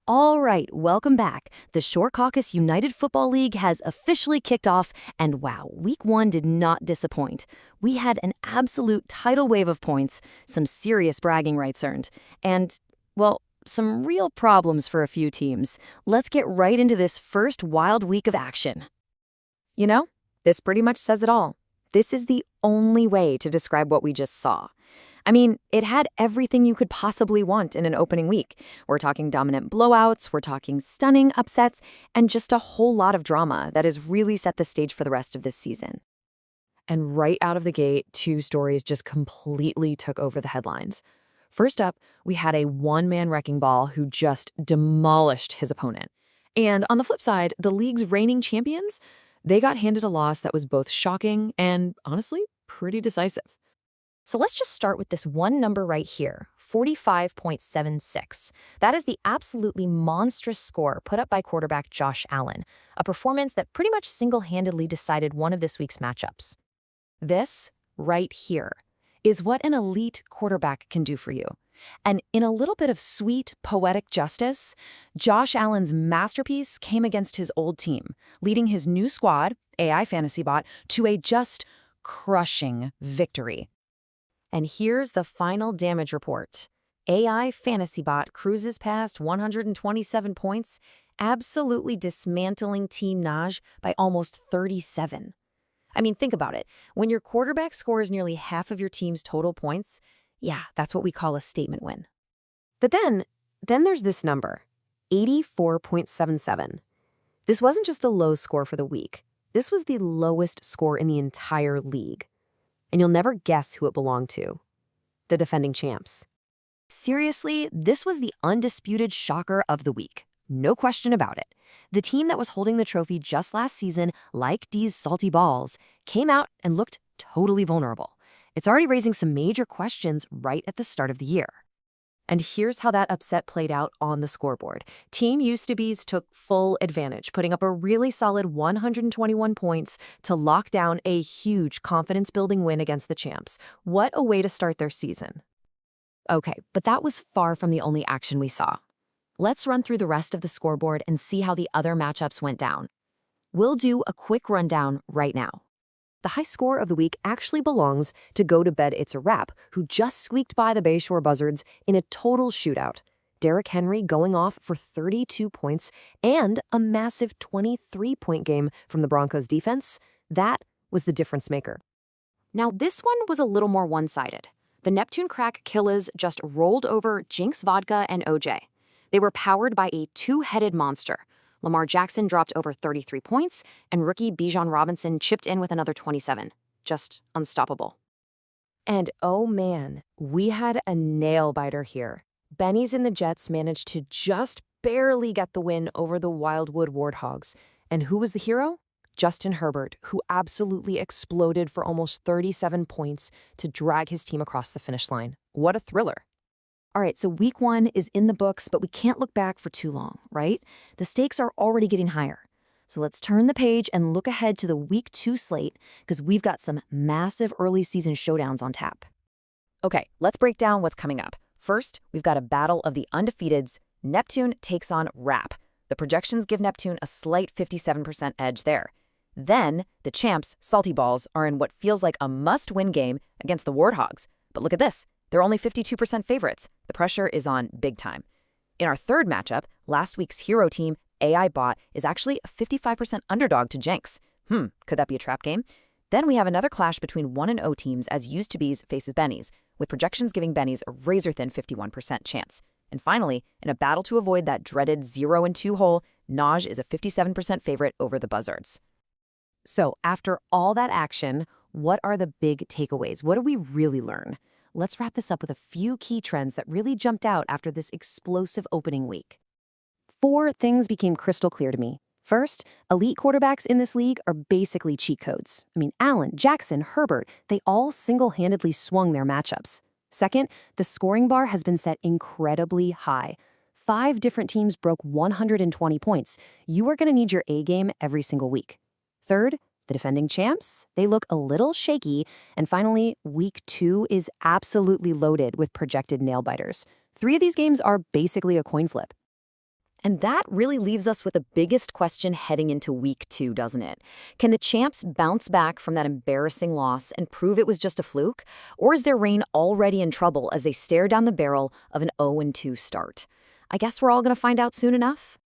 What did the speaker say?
All right, welcome back. The Shore Caucus United Football League has officially kicked off, and wow, week one did not disappoint. We had an absolute tidal wave of points, some serious bragging rights earned, and, well, some real problems for a few teams. Let's get right into this first wild week of action. You know, this pretty much says it all. This is the only way to describe what we just saw. I mean, it had everything you could possibly want in an opening week. We're talking dominant blowouts, we're talking stunning upsets, and just a whole lot of drama that has really set the stage for the rest of this season. And right out of the gate, two stories just completely took over the headlines. First up, we had a one-man wrecking ball who just demolished his opponent. And on the flip side, the league's reigning champions, they got handed a loss that was both shocking and, honestly, pretty decisive. So let's just start with this one number right here, 45.76. That is the absolutely monstrous score put up by quarterback Josh Allen, a performance that pretty much single-handedly decided one of this week's matchups. This, right here, is what an elite quarterback can do for you. And in a little bit of sweet, poetic justice, Josh Allen's masterpiece came against his old team, leading his new squad, AI Fantasy Bot, to a just crushing victory. And here's the final damage report. AI Fantasy Bot cruises past 127 points, absolutely dismantling Team Naj by almost 37. I mean, think about it. When your quarterback scores nearly half of your team's total points, yeah, that's what we call a statement win. But then there's this number, 84.77. This wasn't just a low score for the week. This was the lowest score in the entire league. And you'll never guess who it belonged to. The defending champs. Seriously, this was the undisputed shocker of the week. No question about it. The team that was holding the trophy just last season, like D's salty balls, came out and looked totally vulnerable. It's already raising some major questions right at the start of the year. And here's how that upset played out on the scoreboard. Team Used-to-Be's took full advantage, putting up a really solid 121 points to lock down a huge confidence-building win against the champs. What a way to start their season. Okay, but that was far from the only action we saw. Let's run through the rest of the scoreboard and see how the other matchups went down. We'll do a quick rundown right now. The high score of the week actually belongs to Go to Bed It's a Wrap, who just squeaked by the Bayshore Buzzards in a total shootout. Derrick Henry going off for 32 points and a massive 23-point game from the Broncos defense. That was the difference maker. Now, this one was a little more one-sided. The Neptune Crack Killers just rolled over Jinx Vodka and OJ. They were powered by a two-headed monster. Lamar Jackson dropped over 33 points, and rookie Bijan Robinson chipped in with another 27. Just unstoppable. And oh man, we had a nail-biter here. Bennies and the Jets managed to just barely get the win over the Wildwood Warthogs. And who was the hero? Justin Herbert, who absolutely exploded for almost 37 points to drag his team across the finish line. What a thriller. All right, so week one is in the books, but we can't look back for too long, right? The stakes are already getting higher. So let's turn the page and look ahead to the week two slate, because we've got some massive early season showdowns on tap. Okay, let's break down what's coming up. First, we've got a battle of the undefeateds. Neptune takes on Rap. The projections give Neptune a slight 57% edge there. Then, the champs, Salty Balls, are in what feels like a must-win game against the Warthogs. But look at this. They're only 52% favorites. The pressure is on big time. In our third matchup, last week's hero team, AI Bot, is actually a 55% underdog to Jenks. Could that be a trap game? Then we have another clash between 1-0 teams as Used-to-Be's faces Bennies, with projections giving Bennies a razor-thin 51% chance. And finally, in a battle to avoid that dreaded 0-2 hole, Naj is a 57% favorite over the Buzzards. So, after all that action, what are the big takeaways? What did we really learn? Let's wrap this up with a few key trends that really jumped out after this explosive opening week. 4 things became crystal clear to me. First, elite quarterbacks in this league are basically cheat codes. I mean, Allen, Jackson, Herbert, they all single-handedly swung their matchups. Second, the scoring bar has been set incredibly high. 5 different teams broke 120 points. You are going to need your A game every single week. Third, the defending champs, they look a little shaky. And finally, week 2 is absolutely loaded with projected nail-biters. 3 of these games are basically a coin flip. And that really leaves us with the biggest question heading into week 2, doesn't it? Can the champs bounce back from that embarrassing loss and prove it was just a fluke? Or is their reign already in trouble as they stare down the barrel of an 0-2 start? I guess we're all going to find out soon enough.